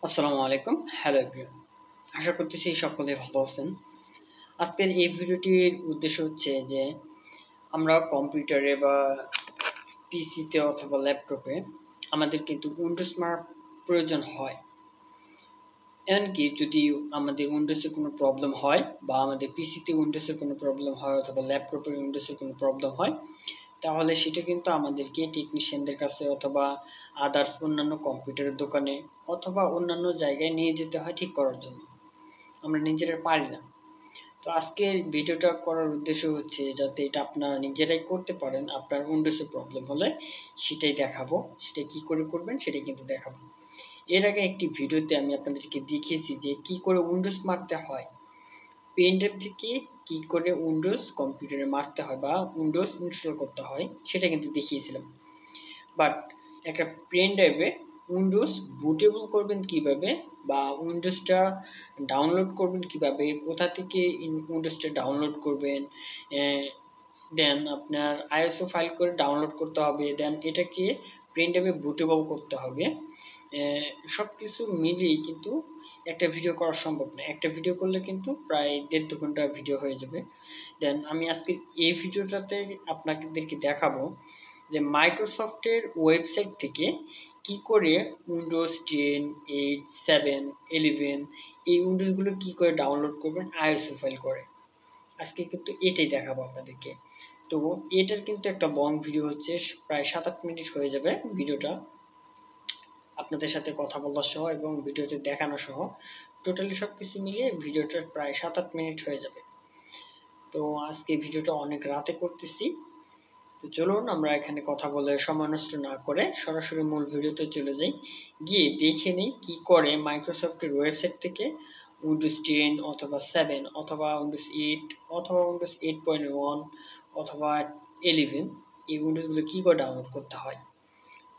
আসসালামু আলাইকুম। Hello everyone. আশা করতেছি সকলে ভালো আছেন। আজকের এই ভিডিওটির উদ্দেশ্য হচ্ছে যে আমরা কম্পিউটারে বা পিসিতে অথবা ল্যাপটপে আমাদের কিন্তু উইন্ডোজ মার্ক প্রয়োজন হয়। এমনকি যদি আমাদের উইন্ডোজে কোনো প্রবলেম হয় বা আমাদের পিসিতে উইন্ডোজের কোনো প্রবলেম হয় অথবা ল্যাপটপে উইন্ডোজের কোনো প্রবলেম হয়, তাহলে সেটা কিন্তু আমাদেরকে টেকনিশিয়ানদের কাছে অথবা আদার্স অন্যান্য কম্পিউটারের দোকানে অথবা অন্যান্য জায়গায় নিয়ে যেতে হয় ঠিক করার জন্য। আমরা নিজেরা পারি না। তো আজকের ভিডিওটা করার উদ্দেশ্য হচ্ছে যাতে এটা আপনারা নিজেরাই করতে পারেন। আপনার উইন্ডোজে প্রবলেম হলে সেটাই দেখাবো। সেটা কি করে করবেন সেটাই কিন্তু দেখাবো। এর আগে একটি ভিডিওতে আমি আপনাদেরকে দেখিয়েছি যে কি করে উইন্ডোজ মারতে হয়। পেন ড্রাইভ থেকে কি করে উইন্ডোজ কম্পিউটারে মারতে হয় বা উইন্ডোজ ইনস্টল করতে হয় সেটা কিন্তু দেখিয়েছিলাম। বাট একটা পেন ড্রাইভে উইন্ডোজ বুটেবল করবেন কিভাবে বা উইন্ডোজটা ডাউনলোড করবেন কিভাবে, কোথা থেকে উইন্ডোজটা ডাউনলোড করবেন, দেন আপনার আইএসও ফাইল করে ডাউনলোড করতে হবে, দেন এটাকে পেন ড্রাইভে বুটেবল করতে হবে। সব কিছু মিলিয়ে কিন্তু একটা ভিডিও করা সম্ভব না। একটা ভিডিও করলে কিন্তু প্রায় 1.5-2 ঘন্টা ভিডিও হয়ে যাবে। দেন আমি আজকে এই ভিডিওটাতে আপনাদেরকে দেখাবো যে মাইক্রোসফটের ওয়েবসাইট থেকে কি করে উইন্ডোজ 10, 8, 7, 11 এই উইন্ডোজগুলো কি করে ডাউনলোড করবেন আইএসও ফাইল করে। আজকে কিন্তু এটাই দেখাবো আপনাদেরকে। তো এটার কিন্তু একটা লং ভিডিও হচ্ছে, প্রায় 7-8 মিনিট হয়ে যাবে ভিডিওটা, আপনাদের সাথে কথা বলা সহ এবং ভিডিওটি দেখানো সহ টোটালি সবকিছু মিলিয়ে ভিডিওটা প্রায় 7-8 মিনিট হয়ে যাবে। তো আজকে ভিডিওটা অনেক রাতে করতেছি। তো চলুন আমরা এখানে কথা বলে সময় নষ্ট না করে সরাসরি মূল ভিডিওতে চলে যাই, গিয়ে দেখে নিই কি করে মাইক্রোসফটের ওয়েবসাইট থেকে উইন্ডোজ 10 অথবা 7 অথবা উইন্ডোজ 8 অথবা উইন্ডোজ 8.1 অথবা 11 এই উইন্ডোজগুলো কি করে ডাউনলোড করতে হয়।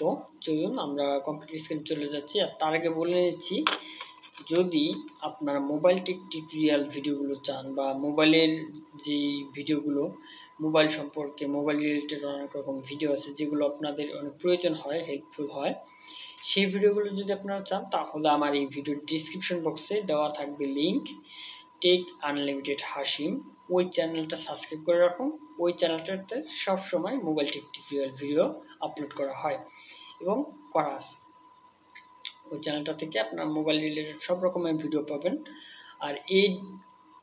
তো চলুন আমরা কম্পিউটার স্ক্রিনে চলে যাচ্ছি। আর তার আগে বলে নিচ্ছি, যদি আপনারা মোবাইল টিউটোরিয়াল ভিডিওগুলো চান বা মোবাইলের যে ভিডিওগুলো, মোবাইল সম্পর্কে মোবাইল রিলেটেড অনেক রকম ভিডিও আছে যেগুলো আপনাদের অনেক প্রয়োজন হয়, হেল্পফুল হয়, সেই ভিডিওগুলো যদি আপনারা চান তাহলে আমার এই ভিডিওর ডিসক্রিপশন বক্সে দেওয়া থাকবে লিঙ্ক, টেক আনলিমিটেড হাসিম, ওই চ্যানেলটা সাবস্ক্রাইব করে রাখুন। ওই চ্যানেলটাতে সবসময় মোবাইল টিউটোরিয়াল ভিডিও আপলোড করা হয় এবং করা আছে। ওই চ্যানেলটা থেকে আপনার মোবাইল রিলেটেড সব রকমের ভিডিও পাবেন। আর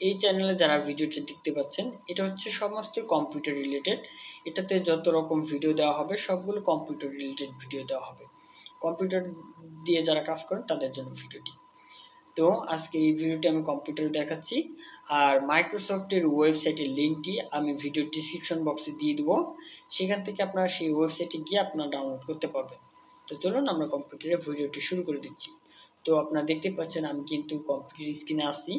এই চ্যানেলে যারা ভিডিওটা দেখতে পাচ্ছেন এটা হচ্ছে সমস্ত কম্পিউটার রিলেটেড। এটাতে যত রকম ভিডিও দেওয়া হবে সবগুলো কম্পিউটার রিলেটেড ভিডিও দেওয়া হবে। কম্পিউটার দিয়ে যারা কাজ করেন তাদের জন্য ভিডিওটি। তো আজকে এই ভিডিওটি আমি কম্পিউটারে দেখাচ্ছি, আর মাইক্রোসফটের ওয়েবসাইটের লিঙ্কটি আমি ভিডিও ডিসক্রিপশন বক্সে দিয়ে দেবো। সেখান থেকে আপনারা সেই ওয়েবসাইটে গিয়ে আপনারা ডাউনলোড করতে পারবেন। তো চলুন আমরা কম্পিউটারে ভিডিওটি শুরু করে দিচ্ছি। তো আপনারা দেখতে পাচ্ছেন আমি কিন্তু কম্পিউটার স্ক্রিনে আসছি।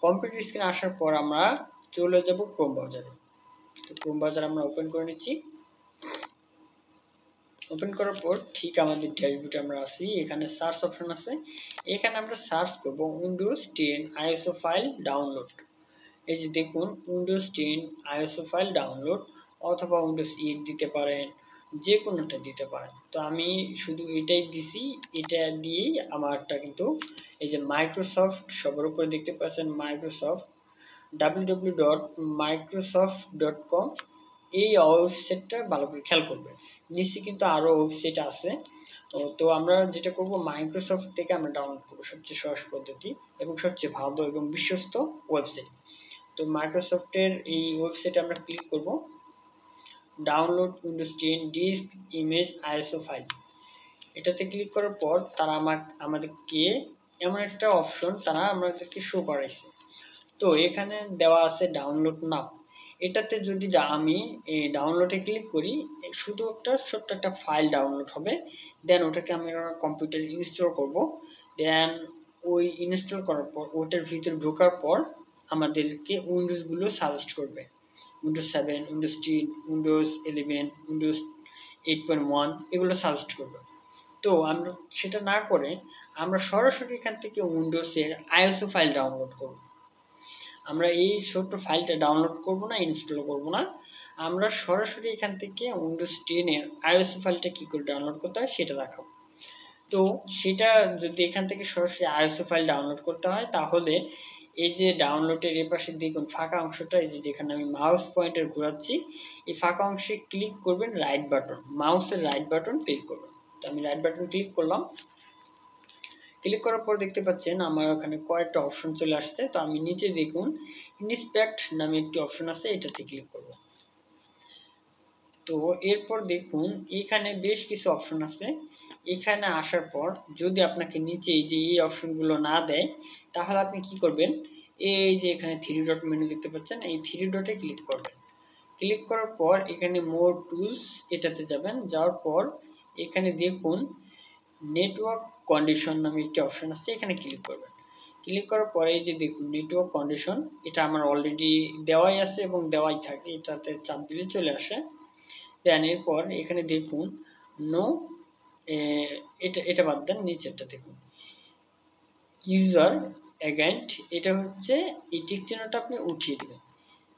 কম্পিউটার স্ক্রিনে আসার পর আমরা চলে যাব ক্রোম ব্রাউজারে। তো ক্রোম ব্রাউজার আমরা ওপেন করে নিচ্ছি। ওপেন করার পর ঠিক আমাদের ড্যাশবোর্ডে আমরা আসি, এখানে সার্চ অপশন আছে, এখানে আমরা সার্চ করব উইন্ডোজ 10 আইএসও ফাইল ডাউনলোড। এই যে দেখুন উইন্ডোজ 10 আইএসও ফাইল ডাউনলোড অথবা উইন্ডোজ 8 দিতে পারেন, যে কোনোটা দিতে পারেন। তো আমি শুধু এটাই দিছি, এটা দিয়েই আমারটা কিন্তু এই যে মাইক্রোসফট সবার উপরে দেখতে পাচ্ছেন মাইক্রোসফট www.microsoft.com, এই ওয়েবসাইটটা ভালো করে খেয়াল করবেন। নিচে কিন্তু আরো ওয়েবসাইট আছে। তো আমরা যেটা করব মাইক্রোসফট থেকে আমরা ডাউনলোড করব, সবচেয়ে সহজ পদ্ধতি এবং সবচেয়ে ভালো এবং বিশ্বস্ত ওয়েবসাইট। তো মাইক্রোসফটের এই ওয়েবসাইটে আমরা ক্লিক করব, download Windows 10 disk image ISO file. এটাতে ক্লিক করার পর তারা আমাদেরকে এমন একটা অপশন তারা আমাদেরকে শো করাইছে। তো এখানে দেওয়া আছে ডাউনলোড নাও। এটাতে যদি আমি ডাউনলোডে ক্লিক করি, শুধু একটা ছোট্ট একটা ফাইল ডাউনলোড হবে। দেন ওটাকে আমি কম্পিউটারে ইনস্টল করব। দেন ওই ইনস্টল করার পর ওটার ভিতরে ঢোকার পর আমাদেরকে উইন্ডোজগুলো সাজেস্ট করবে, উইন্ডোজ 7, উইন্ডোজ 10, উইন্ডোজ 11, উইন্ডোজ 8.1 এগুলো সাজেস্ট করবে। তো আমরা সেটা না করে আমরা সরাসরি এখান থেকে উইন্ডোজের আইএসও ফাইল ডাউনলোড করব। আমরা এই ছোট্ট ফাইলটা ডাউনলোড করব না, ইনস্টল করব না, আমরা সরাসরি এখান থেকে উইন্ডোজ 10 এর আইএসও ফাইলটা কি করে ডাউনলোড করতে হয় সেটা দেখাবো। তো সেটা যদি এখান থেকে সরাসরি আইএসও ফাইল ডাউনলোড করতে হয়, তাহলে এই যে ডাউনলোডের এপাশে দেখুন ফাঁকা অংশটা, এই যে যেখানে আমি মাউস পয়েন্টার ঘোরাচ্ছি, এই ফাঁকা অংশে ক্লিক করবেন রাইট বাটন, মাউসের রাইট বাটন ক্লিক করবেন। তো আমি রাইট বাটন ক্লিক করলাম। ক্লিক করার পর দেখতে পাচ্ছেন আমার ওখানে কয়েকটা অপশন চলে আসছে। তো আমি নিচে দেখুন ইন্সপেক্ট নামে একটি অপশন আছে, এটাতে ক্লিক করব। তো এরপর দেখুন এখানে বেশ কিছু অপশন আছে। এখানে আসার পর যদি আপনাকে নিচে এই যে এই অপশনগুলো না দেয়, তাহলে আপনি কি করবেন, এই যে এখানে থ্রি ডট মেনু দেখতে পাচ্ছেন, এই থ্রি ডটে ক্লিক করবেন। ক্লিক করার পর এখানে মোর টুলস এটাতে যাবেন। যাওয়ার পর এখানে দেখুন নেটওয়ার্ক কন্ডিশন নামে একটি অপশন আছে, এখানে ক্লিক করবেন। ক্লিক করার পরে এই যে দেখুন নেটওয়ার্ক কন্ডিশন, এটা আমার অলরেডি দেওয়াই আছে এবং দেওয়াই থাকে, এটাতে চাপ দিলে চলে আসে। দেন এরপর এখানে দেখুন নো, এটা বাদ দেন, নিচেরটা দেখুন ইউজার এগেন্ট, এটা হচ্ছে এই টিক চিহ্নটা আপনি উঠিয়ে দেবেন।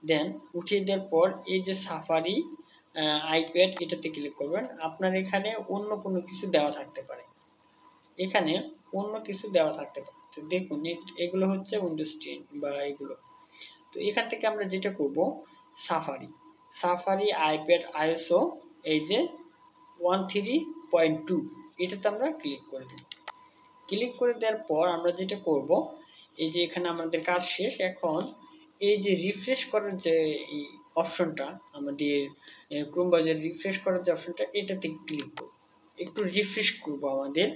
দেন উঠিয়ে দেওয়ার পর এই যে সাফারি আইপ্যাড, এটাতে ক্লিক করবেন। আপনার এখানে অন্য কোনো কিছু দেওয়া থাকতে পারে, এখানে অন্য কিছু দেওয়া থাকতে পারে। তো দেখুন এগুলো হচ্ছে উইন্ডোজ 10 বা এগুলো। তো এখান থেকে আমরা যেটা করব, সাফারি সাফারি আইপ্যাড আইএসও এই যে 13.2, এটাতে আমরা ক্লিক করে দেব। ক্লিক করে দেওয়ার পর আমরা যেটা করব, এই যে এখানে আমাদের কাজ শেষ। এখন এই যে রিফ্রেশ করার যে অপশনটা, আমাদের ক্রোম ব্রাউজার রিফ্রেশ করার যে অপশনটা, এটাতে ক্লিক করব। একটু রিফ্রেশ করব আমাদের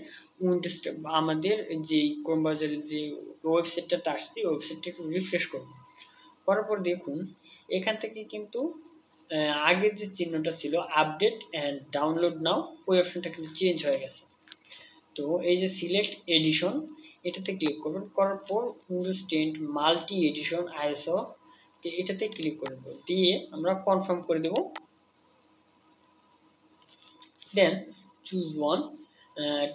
উইন্ডোজটা, আমাদের যে ক্রোম ব্রাউজারের যে ওয়েবসাইটটাতে আসছে, ওয়েবসাইটটা একটু রিফ্রেশ করব। করার পর দেখুন এখান থেকে কিন্তু আগের যে চিহ্নটা ছিল আপডেট অ্যান্ড ডাউনলোড নাও, ওই অপশনটা কিন্তু চেঞ্জ হয়ে গেছে। তো এই যে সিলেক্ট এডিশন, এটাতে ক্লিক করবেন। করার পর উইন্ডোজ 10 মাল্টি এডিশন আইএসও, এটাতে ক্লিক করে দেবো, দিয়ে আমরা কনফার্ম করে দেব। Then choose one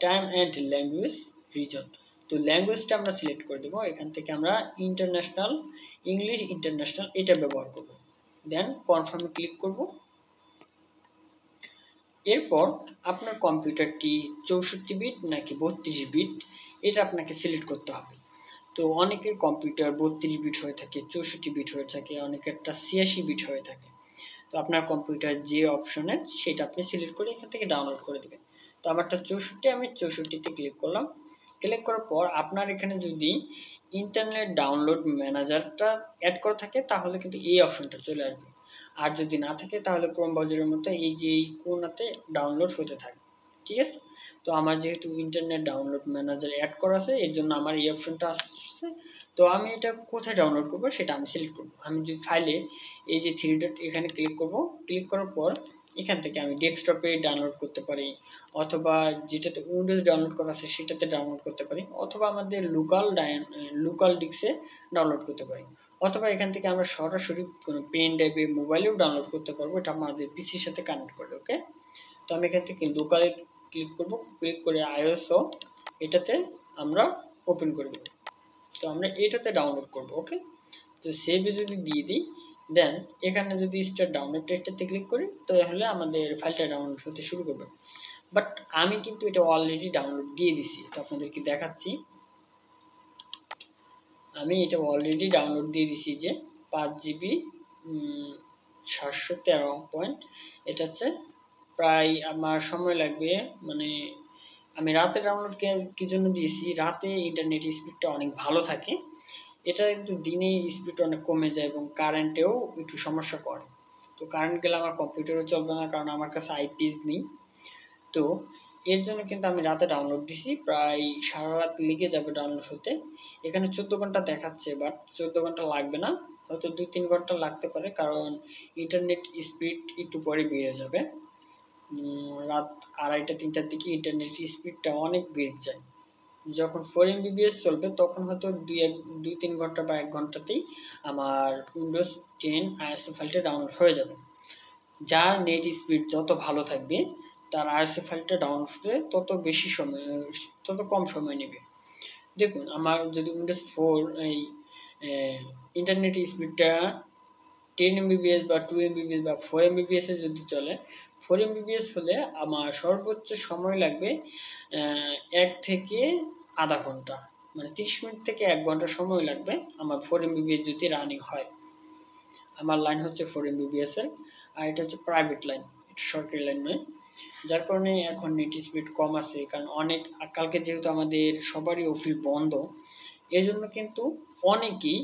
time and language region. তো ল্যাঙ্গুয়েজটা আমরা সিলেক্ট করে দেবো, এখান থেকে আমরা ইন্টারন্যাশনাল, ইংলিশ ইন্টারন্যাশনাল এটা ব্যবহার করব। দেন কনফার্মে ক্লিক করব। এরপর আপনার কম্পিউটারটি 64 বিট নাকি 32 বিট, এটা আপনাকে সিলেক্ট করতে হবে। তো অনেকের কম্পিউটার 32 বিট হয়ে থাকে, 64 বিট হয়ে থাকে, অনেকেরটা 86 বিট হয়ে থাকে। তো আপনার কম্পিউটার যে অপশনে সেটা আপনি সিলেক্ট করে এখান থেকে ডাউনলোড করে দেবেন। তো আমারটা 64, আমি 64তে ক্লিক করলাম। ক্লিক করার পর আপনার এখানে যদি ইন্টারনেট ডাউনলোড ম্যানেজারটা অ্যাড করা থাকে, তাহলে কিন্তু এই অপশনটা চলে আসবে। আর যদি না থাকে, তাহলে ক্রোম ব্রাউজারের মতো এই যে এই কোণাতে ডাউনলোড হতে থাকে। ঠিক আছে? তো আমার যেহেতু ইন্টারনেট ডাউনলোড ম্যানেজার অ্যাড করা আছে, এর জন্য আমার এই অপশনটা আসছে। তো আমি এটা কোথায় ডাউনলোড করব সেটা আমি সিলেক্ট করব। আমি যদি ফাইলে এই যে থ্রি ডট এখানে ক্লিক করব। ক্লিক করার পর এখান থেকে আমি ডেস্কটপে ডাউনলোড করতে পারি, অথবা যেটাতে উইন্ডোজ ডাউনলোড করা আছে সেটাতে ডাউনলোড করতে পারি, অথবা আমাদের লোকাল ডিস্কে ডাউনলোড করতে পারি, অথবা এখান থেকে আমরা সরাসরি কোনো পেন ড্রাইভে মোবাইলেও ডাউনলোড করতে পারবো, এটা আমাদের পিসির সাথে কানেক্ট করে। ওকে, তো আমি এখান থেকে লোকালে ক্লিক করব। ক্লিক করে আইএসও এটাতে আমরা ওপেন করে দেব। তো আমরা এটাতে ডাউনলোড করব। ওকে, তো সেভে যদি দিয়ে দিই, দেন এখানে যদি স্টার্ট ডাউনলোড টেস্টটাতে ক্লিক করি, তাহলে আমাদের ফাইলটা ডাউনলোড হতে শুরু করবে। বাট আমি কিন্তু এটা অলরেডি ডাউনলোড দিয়ে দিছি, তো আপনাদেরকে দেখাচ্ছি। আমি এটা অলরেডি ডাউনলোড দিয়ে দিছি, যে 5 জিবি 713 এটা হচ্ছে প্রায় আমার সময় লাগবে, মানে আমি রাতে ডাউনলোড কি জন্য দিয়েছি, রাতে ইন্টারনেট স্পিডটা অনেক ভালো থাকে। এটা কিন্তু দিনে স্পিড অনেক কমে যায় এবং কারেন্টেও একটু সমস্যা করে। তো কারেন্ট গেলে আমার কম্পিউটারও চলবে না, কারণ আমার কাছে আইপিএস নেই। তো এর জন্য কিন্তু আমি রাতে ডাউনলোড দিছি, প্রায় সারা রাত লেগে যাবে ডাউনলোড হতে। এখানে 14 ঘন্টা দেখাচ্ছে, বাট 14 ঘন্টা লাগবে না, হয়তো 2-3 ঘন্টা লাগতে পারে, কারণ ইন্টারনেট স্পিড একটু পরে বেড়ে যাবে। রাত 2:30-3টার দিকে ইন্টারনেট স্পিডটা অনেক বেড়ে যায়। যখন 4 MBPS চলবে, তখন হয়তো 2-3 ঘন্টা বা 1 ঘন্টাতেই আমার উইন্ডোজ 10 আইএসও ফাইলটা ডাউনলোড হয়ে যাবে। যার নেট স্পিড যত ভালো থাকবে, তার আইএসও ফাইলটা ডাউনলোড হতে তত কম সময় নেবে। দেখুন আমার যদি উইন্ডোজ 4 এই ইন্টারনেট স্পিডটা 10 MBPS বা 2 MBPS বা 4 MBPS এ যদি চলে, 4 MBPS হলে আমার সর্বোচ্চ সময় লাগবে 1 থেকে আধা ঘন্টা, মানে 30 মিনিট থেকে 1 ঘন্টা সময় লাগবে আমার 4 MBPS যদি রানিং হয়। আমার লাইন হচ্ছে 4 MBPS এর, আর এটা হচ্ছে প্রাইভেট লাইন, এটা সরকারি লাইন নয়। যার কারণে এখন নেট স্পিড কম আছে, কারণ কালকে যেহেতু আমাদের সবারই অফিস বন্ধ, এজন্য কিন্তু অনেকেই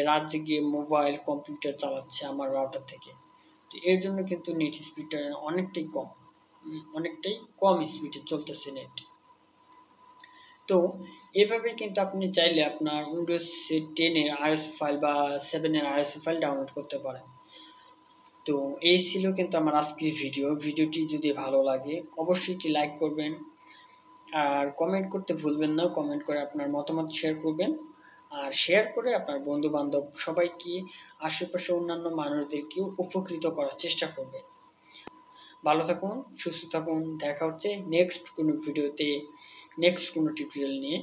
রাত জেগে মোবাইল কম্পিউটার চালাচ্ছে আমার রাউটার থেকে। তো এর জন্য কিন্তু নেট স্পিডটা অনেকটাই কম স্পিডে চলতেছে নেট। তো এভাবে কিন্তু আপনি চাইলে আপনার উইন্ডোজ 10 এর iOS ফাইল বা 7 এর iOS ফাইল ডাউনলোড করতে পারেন। তো এই ছিল কিন্তু আমার আজকের ভিডিওটি যদি ভালো লাগে অবশ্যই একটি লাইক করবেন, আর কমেন্ট করতে ভুলবেন না, কমেন্ট করে আপনার মতামত শেয়ার করবেন, আর শেয়ার করে আপনার বন্ধু বান্ধব সবাইকে, আশেপাশে অন্যান্য মানুষদেরকেও উপকৃত করার চেষ্টা করবেন। ভালো থাকুন, সুস্থ থাকুন, দেখা হচ্ছে নেক্সট কোনো ভিডিওতে, নেক্সট কোনো টিউটোরিয়াল নিয়ে।